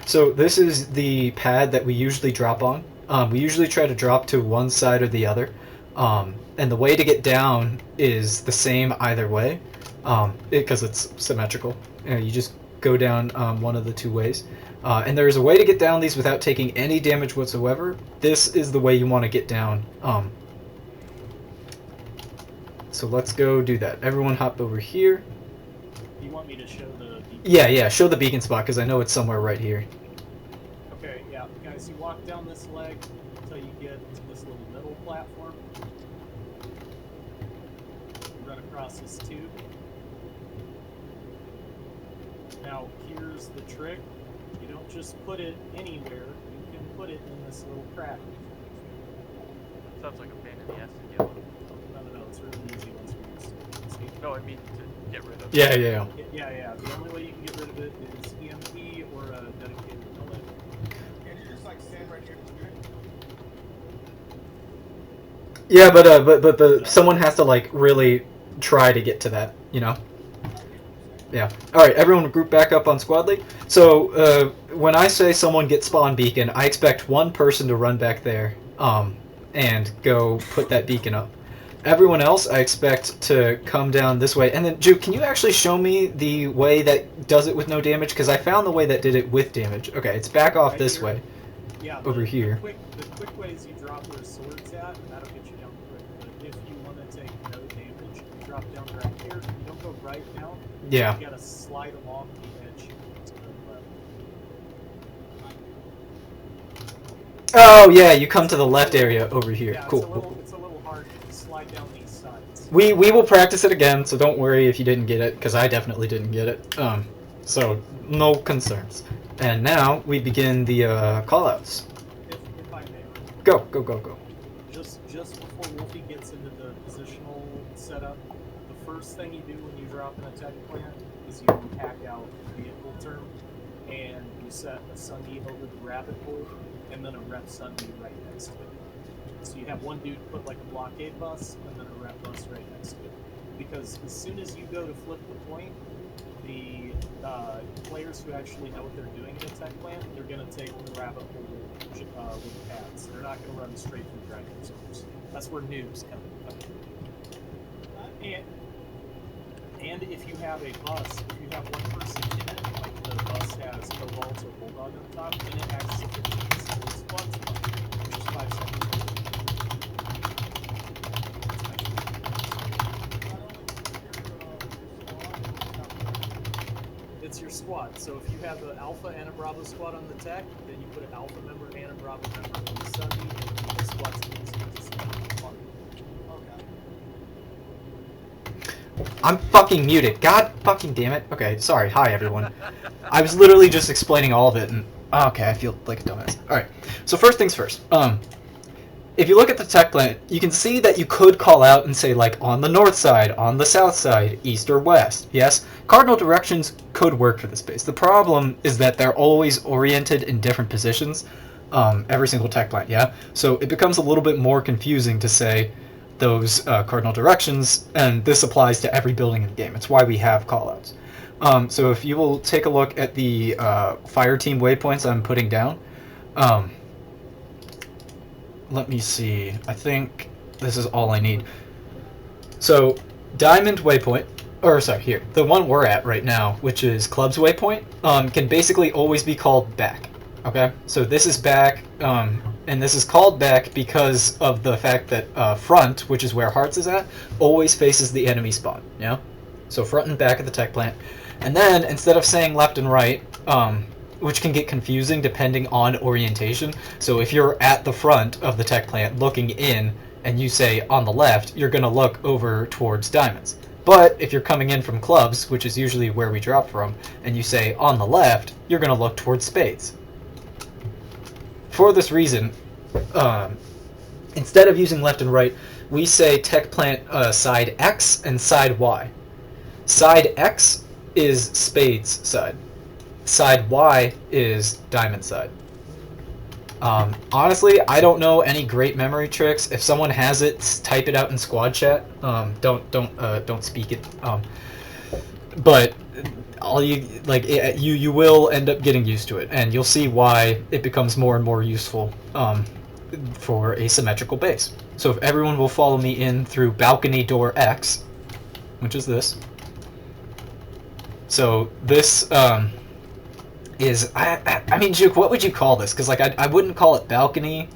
So this is the pad that we usually drop on. We usually try to drop to one side or the other. And the way to get down is the same either way, because it's symmetrical. You just go down one of the two ways. And there's a way to get down these without taking any damage whatsoever. This is the way you want to get down. So let's go do that. Everyone hop over here. You want me to show the beacon? Yeah, show the beacon spot, because I know it's somewhere right here. Okay, yeah. Guys, you walk down this leg until you get to this little middle platform. You run across this tube. Now, here's the trick. You don't just put it anywhere. You can put it in this little crack. Sounds like a pain in the ass to get one. No, it's really easy once we use it. No, I mean to get rid of it. Yeah. The only way you can get rid of it is EMP or a dedicated pellet. Can you just like stand right here? Yeah, but someone has to like really try to get to that, you know. Yeah. All right, everyone, group back up on squad league. So when I say someone get spawn beacon, I expect one person to run back there, and go put that beacon up. Everyone else, I expect to come down this way. And then, Juke, can you actually show me the way that does it with no damage? Because I found the way that did it with damage. Okay, it's back off Right this here. way. Yeah. Over here. The quick way is you drop where swords at, and that'll get you down quick. But if you want to take no damage, you drop down right here. You don't go right now. Yeah. You gotta slide along the edge to the left. Oh, yeah, you come to the left area over here. Yeah, Cool. it's a little hard to slide down these sides. We will practice it again, so don't worry if you didn't get it, because I definitely didn't get it. So no concerns. And now we begin the callouts. If I may. Go. Just before Wolfie gets into the positional setup, the first thing you do when you drop in a tech plant is you hack out the vehicle term, and you set a Sunday over the rabbit hole, and then a rep Sunday right next to it. So you have one dude put like a blockade bus, and then a rep bus right next to it. Because as soon as you go to flip the point, the players who actually know what they're doing in a tech plant, they're going to take the rabbit hole with pads. They're not going to run straight through grinding zones. That's where noobs come in. And if you have a bus, if you have one person in it, like the bus has Cobalt or Bulldog on the top, then it acts as if it's in the sport squad spot, which is 5 seconds. It's your squad. So if you have an Alpha and a Bravo squad on the tech, then you put an Alpha member and a Bravo member on the Sunday, and the squad's going to stand on. I'm fucking muted. God fucking damn it. Okay, sorry. Hi, everyone. I was literally just explaining all of it, and okay, I feel like a dumbass. All right. So first things first. If you look at the tech plant, you can see that you could call out and say like on the north side, on the south side, east or west. Yes, cardinal directions could work for this base. The problem is that they're always oriented in different positions. Every single tech plant. Yeah. So it becomes a little bit more confusing to say those cardinal directions, and this applies to every building in the game. It's why we have callouts. So if you will take a look at the fire team waypoints I'm putting down, let me see. I think this is all I need. So diamond waypoint, or sorry, here, the one we're at right now, which is club's waypoint, can basically always be called back. Okay, so this is back, and this is called back because of the fact that front, which is where hearts is at, always faces the enemy spawn. Yeah, so front and back of the tech plant, and then instead of saying left and right, which can get confusing depending on orientation. So if you're at the front of the tech plant looking in, and you say on the left, you're gonna look over towards diamonds. But if you're coming in from clubs, which is usually where we drop from, and you say on the left, you're gonna look towards spades. For this reason, instead of using left and right, we say tech plant side X and side Y. Side X is spades side. Side Y is diamond side. Honestly, I don't know any great memory tricks. If someone has it, type it out in squad chat. Don't speak it. But all you like you will end up getting used to it, and you'll see why it becomes more and more useful for a symmetrical base. So if everyone will follow me in through balcony door X, which is this. So this is I mean, Juke, what would you call this? Because like I wouldn't call it balcony,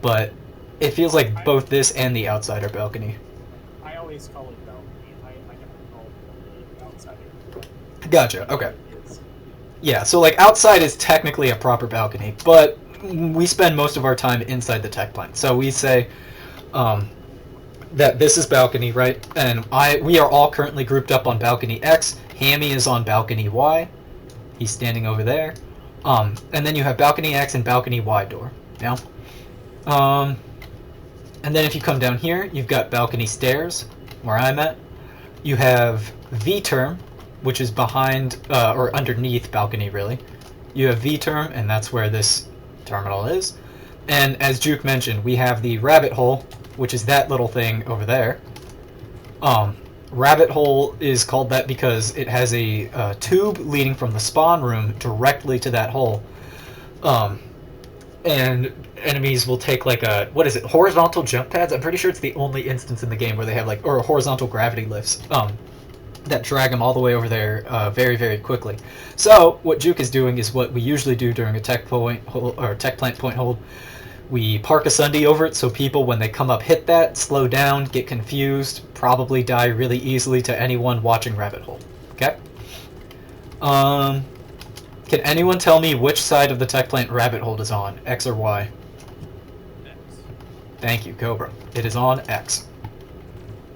but it feels like both this and the outside are balcony. I always call it balcony. I never call it the outside area. Gotcha. Okay. It is. Yeah. So like outside is technically a proper balcony, but we spend most of our time inside the tech plant. So we say that this is balcony, right? And we are all currently grouped up on balcony X. Hammy is on balcony Y. He's standing over there. And then you have balcony X and balcony Y door. Yeah. And then if you come down here, you've got balcony stairs, where I'm at. You have V-term, which is behind, or underneath balcony, really. You have V-term, and that's where this terminal is. And as Juke mentioned, we have the rabbit hole, which is that little thing over there. Rabbit hole is called that because it has a tube leading from the spawn room directly to that hole. And enemies will take like a, what is it, horizontal jump pads? I'm pretty sure it's the only instance in the game where they have like, or horizontal gravity lifts, that drag them all the way over there very, very quickly. So what Juke is doing is what we usually do during a tech plant point hold. We park a Sunday over it so people, when they come up, hit that, slow down, get confused, probably die really easily to anyone watching Rabbit Hole. Okay? Can anyone tell me which side of the tech plant Rabbit Hole is on, X or Y? X. Thank you, Cobra. It is on X.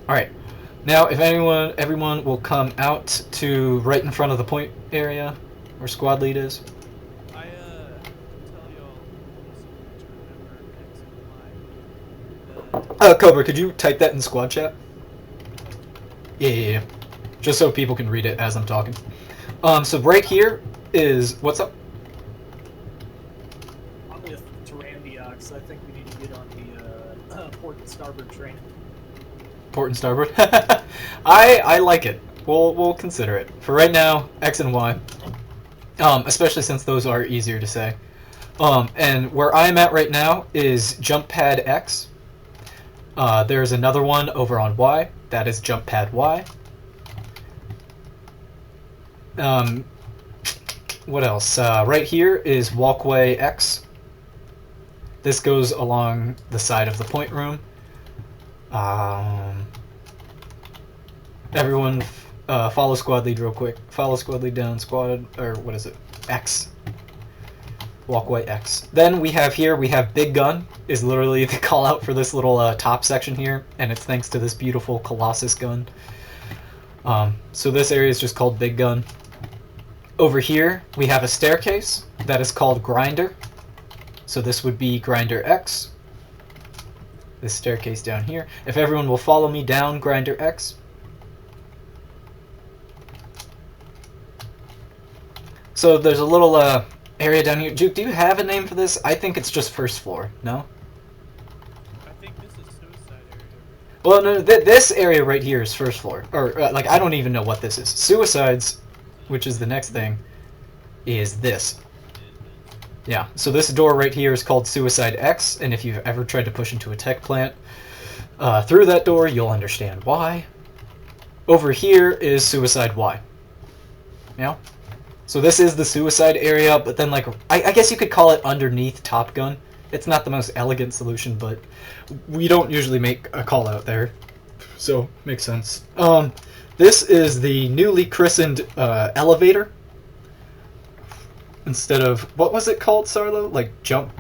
Alright. Now, if everyone will come out to right in front of the point area where squad lead is. I tell y'all to remember X and Y. Cobra, could you type that in squad chat? Yeah. Just so people can read it as I'm talking. So right here is, what's up? I'm with Tarandiax. I think we need to get on the port and starboard train. Port and starboard. I like it. We'll consider it for right now. X and Y, especially since those are easier to say. And where I'm at right now is jump pad X. There's another one over on Y. That is jump pad Y. What else? Right here is walkway X. This goes along the side of the point room. Everyone follow squad lead real quick. Follow squad lead down, squad, or what is it? X. Walkway X. Then we have Big Gun, is literally the call out for this little top section here, and it's thanks to this beautiful Colossus gun. So this area is just called Big Gun. Over here, we have a staircase that is called Grinder. So this would be Grinder X. This staircase down here. If everyone will follow me down Grinder X. So there's a little area down here. Juke, do you have a name for this? I think it's just first floor. No? I think this is suicide area. Well, no, this area right here is first floor. Or, like, I don't even know what this is. Suicides, which is the next thing, is this. Yeah, so this door right here is called Suicide X, and if you've ever tried to push into a tech plant through that door, you'll understand why. Over here is Suicide Y. Yeah? So this is the suicide area, but then, like, I guess you could call it underneath Top Gun. It's not the most elegant solution, but we don't usually make a call out there. So, makes sense. This is the newly christened elevator. Instead of, what was it called, Sarlo? Like, jump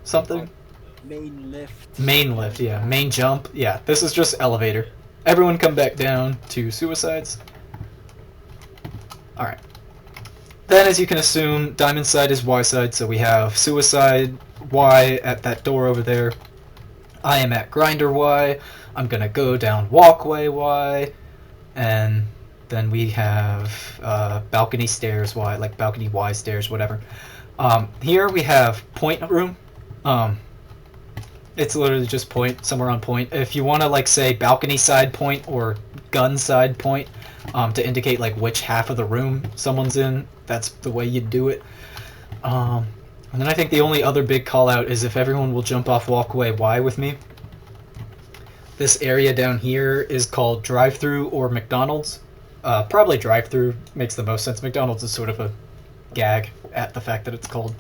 something? Main lift. Main lift, yeah. Main jump. Yeah, this is just elevator. Everyone come back down to suicides. Alright. Then, as you can assume, Diamond side is Y side, so we have Suicide Y at that door over there. I am at Grinder Y. I'm gonna go down Walkway Y. And then we have Balcony Stairs Y, like Balcony Y Stairs, whatever. Here we have Point Room. It's literally just point, somewhere on point. If you want to, like, say Balcony Side Point or gun side point to indicate like which half of the room someone's in. That's the way you do it. And then I think the only other big call out is if everyone will jump off walkway Y with me. This area down here is called drive-through or McDonald's. Probably drive-through makes the most sense. McDonald's is sort of a gag at the fact that it's called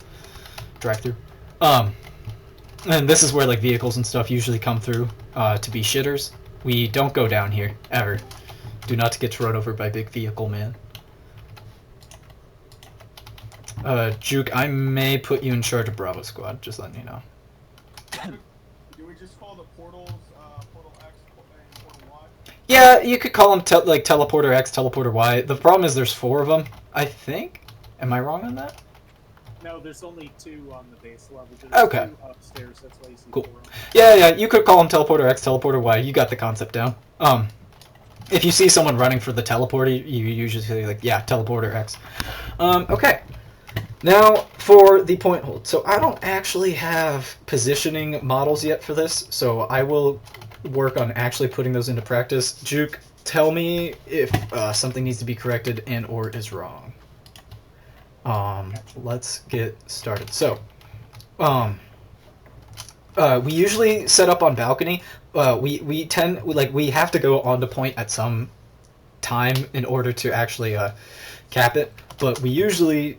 drive-through. And this is where like vehicles and stuff usually come through to be shitters. We don't go down here ever. Do not get run over by big vehicle man. Juke, I may put you in charge of Bravo Squad. Just letting you know. Do we just call the portals Portal X and Portal Y? Yeah, you could call them like Teleporter X, Teleporter Y. The problem is there's 4 of them, I think. Am I wrong on that? No, there's only 2 on the base level. There's Okay. 2 upstairs. That's why you see Cool. 4 of them. Yeah, you could call them Teleporter X, Teleporter Y. You got the concept down. If you see someone running for the teleporter, you usually say like, yeah, Teleporter X. Okay. Now for the point hold. So I don't actually have positioning models yet for this, so I will work on actually putting those into practice. Juke, tell me if something needs to be corrected and or is wrong. Let's get started. So, we usually set up on balcony. We have to go on to point at some time in order to actually cap it. But we usually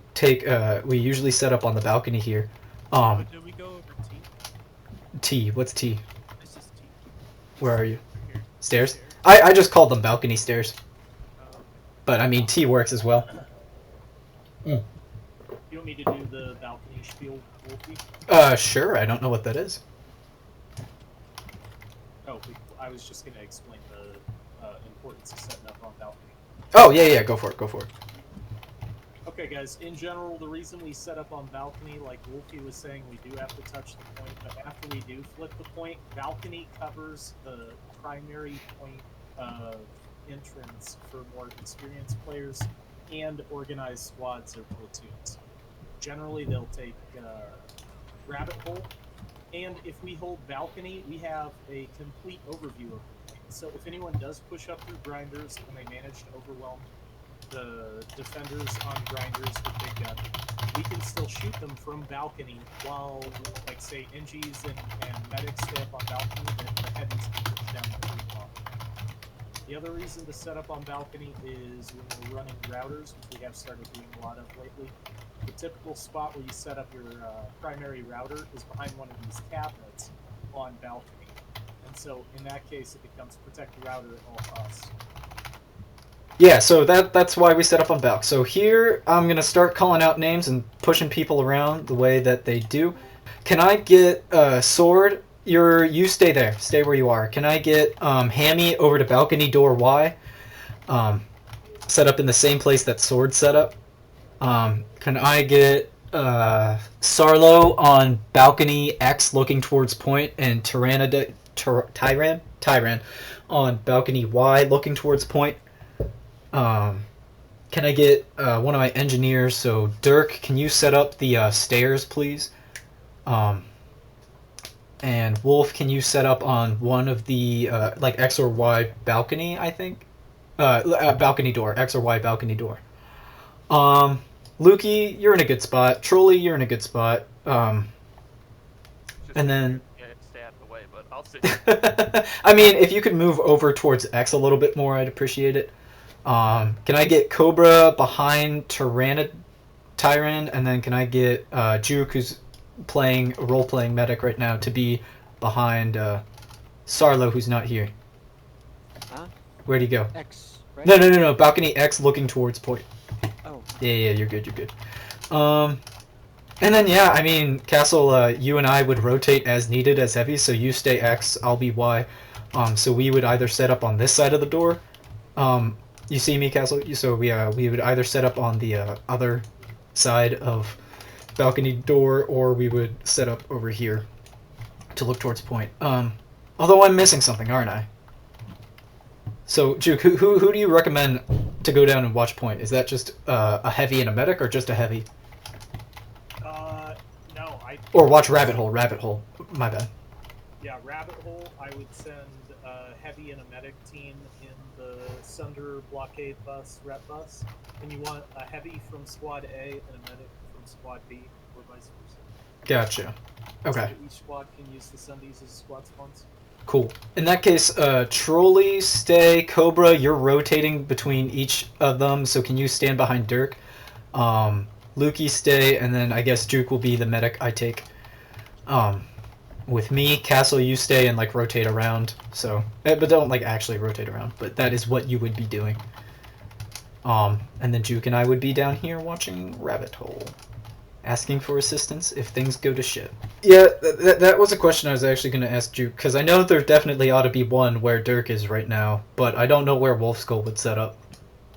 set up on the balcony here. But did we go over T? T. What's T? This is T. Where are you? Here. Stairs? I just called them balcony stairs. Okay. But I mean T works as well. You want me to do the balcony spiel, Wolfie? Sure. I don't know what that is. Oh, I was just going to explain the importance of setting up on balcony. Oh yeah, go for it. Okay, guys, in general, the reason we set up on balcony, like Wolfie was saying, we do have to touch the point, but after we do flip the point, balcony covers the primary point of entrance for more experienced players and organized squads or platoons. Generally, they'll take rabbit hole, and if we hold balcony, we have a complete overview of the point. So if anyone does push up through grinders and they manage to overwhelm the defenders on grinders with big gun, we can still shoot them from balcony while, like, say, NGs and medics stay up on balcony, and the heavies can push down the free block. The other reason to set up on balcony is when we're running routers, which we have started doing a lot of lately. The typical spot where you set up your primary router is behind one of these cabinets on balcony. And so in that case, it becomes protect the router at all costs. Yeah, so that's why we set up on balc. So here I'm gonna start calling out names and pushing people around the way that they do. Can I get Sword? You stay there. Stay where you are. Can I get Hammy over to balcony door Y? Set up in the same place that Sword set up. Can I get Sarlo on balcony X looking towards point and Tyran on balcony Y looking towards point? Can I get one of my engineers? So Dirk, can you set up the stairs, please? And Wolf, can you set up on one of the like X or Y balcony? I think balcony door, X or Y balcony door. Lukey, you're in a good spot. Trolley, you're in a good spot. Just And then yeah, stay out of the way, but I'll sit. I mean, if you could move over towards X a little bit more, I'd appreciate it. Can I get Cobra behind Tyran, and then can I get Juke, who's playing role-playing medic right now, to be behind Sarlo, who's not here. Huh? Where'd he go? X, right? No. Balcony X looking towards point. Oh. Yeah, you're good. And then, yeah, I mean, Castle, you and I would rotate as needed as heavy, so you stay X, I'll be Y. So we would either set up on this side of the door. You see me, Castle? So we would either set up on the other side of balcony door, or we would set up over here to look towards point. Although I'm missing something, aren't I? So, Juke, who do you recommend to go down and watch point? Is that just a heavy and a medic, or just a heavy? No, Or watch rabbit hole. My bad. Yeah, Rabbit Hole, I would send a heavy and a medic team in the Sunder blockade bus, rep bus, and you want a heavy from squad A and a medic from squad B, or vice versa. Gotcha. So Okay. that each squad can use the Sundies as squad spawns. Cool. In that case, Trolley, Stay, Cobra, you're rotating between each of them, so can you stand behind Dirk? Lukey, Stay, and then I guess Juke will be the medic I take. With me, Castle, you stay and like rotate around. So, but don't like actually rotate around. But that is what you would be doing. And then Juke and I would be down here watching Rabbit Hole, asking for assistance if things go to shit. Yeah, that was a question I was actually going to ask Juke, because I know there definitely ought to be one where Dirk is right now, but I don't know where Wolf Skull would set up.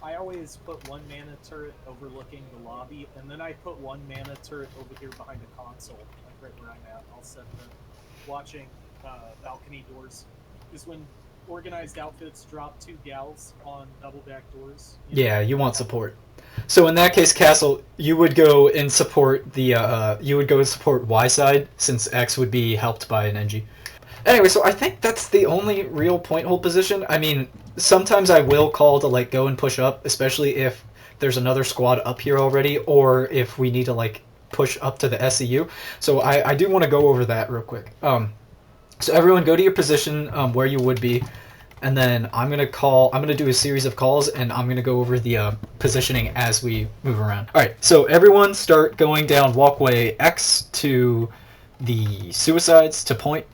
I always put one mana turret overlooking the lobby, and then I put one mana turret over here behind the console, like right where I'm at. I'll set the watching balcony doors. Because when organized outfits drop 2 gals on double back doors. Yeah, you want support. So in that case, Castle, you would go and support the you would go and support Y side, since X would be helped by an NG. Anyway, so I think that's the only real point hold position. I mean, sometimes I will call to like go and push up, especially if there's another squad up here already, or if we need to like push up to the SCU. So I do want to go over that real quick. So everyone go to your position where you would be, and then I'm gonna do a series of calls, and I'm gonna go over the positioning as we move around. All right, so everyone start going down walkway X to the suicides to point.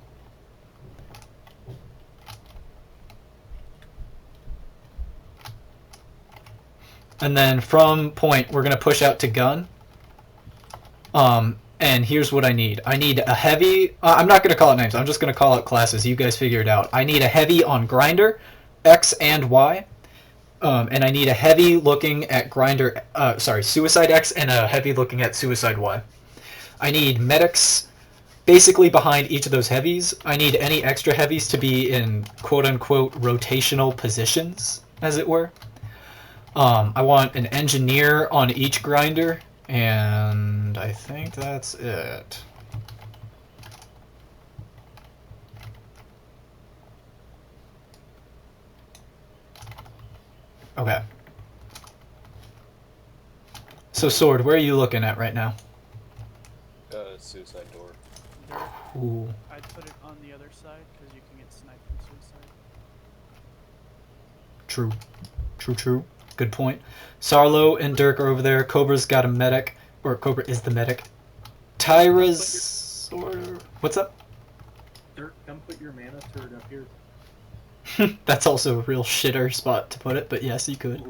And then from point, we're gonna push out to gun. And here's what I need. I need a heavy. I'm not gonna call it names. I'm just gonna call it classes. You guys figure it out. I need a heavy on grinder, X and Y. And I need a heavy looking at grinder. Suicide X, and a heavy looking at suicide Y. I need medics basically behind each of those heavies. I need any extra heavies to be in quote unquote rotational positions, as it were. I want an engineer on each grinder, and I think that's it. Okay. So, Sword, where are you looking at right now? Suicide door. Cool. I'd put it on the other side because you can get sniped from suicide. True. True. Good point. Sarlo and Dirk are over there. Cobra's got a medic, or Cobra is the medic. Tyra's sort of... What's up? Dirk, come put your mana turret up here. That's also a real shitter spot to put it, but yes, you could.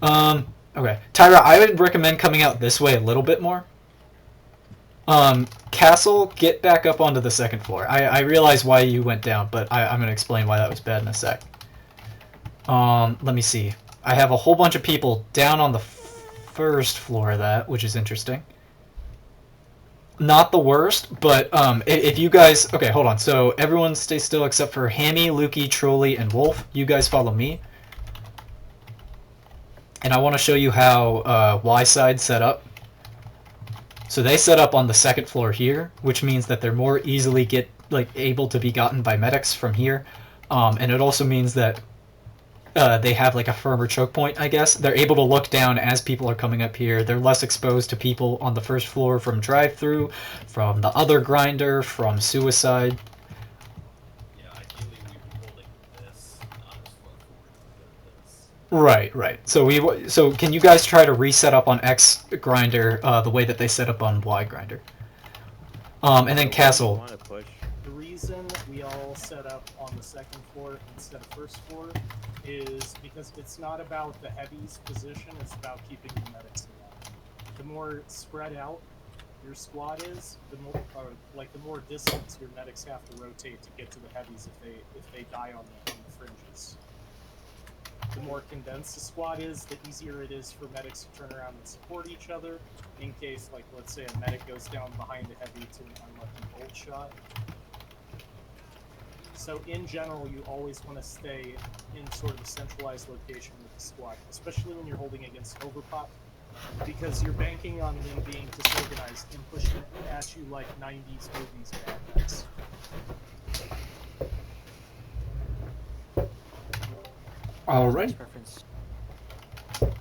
Okay. Tyra, I would recommend coming out this way a little bit more. Castle, get back up onto the second floor. I realize why you went down, but I'm going to explain why that was bad in a sec. Let me see. I have a whole bunch of people down on the first floor of that, which is interesting. Not the worst, but if you guys... Okay, hold on. So everyone stay still except for Hammy, Lukey, Trolley, and Wolf. You guys follow me. And I want to show you how Y side set up. So they set up on the second floor here, which means that they're more easily able to be gotten by medics from here. And it also means that they have like a firmer choke point, I guess. They're able to look down as people are coming up here. They're less exposed to people on the first floor from drive-through, from the other grinder, from suicide. Yeah, ideally we were holding this, not as far forward as this. Right. So can you guys try to reset up on X grinder the way that they set up on Y grinder? And then Castle. Want to push? The reason we all set up on the second floor instead of first floor is because it's not about the heavies position, it's about keeping the medics alive. The more spread out your squad is, the more distance your medics have to rotate to get to the heavies if they die on the fringes. The more condensed the squad is, the easier it is for medics to turn around and support each other in case, like, let's say a medic goes down behind a heavy to an unlucky bolt shot. So in general, you always want to stay in sort of a centralized location with the squad, especially when you're holding against overpop. because you're banking on them being disorganized and pushing it at you like 90s movies bad guys. All right. Reference.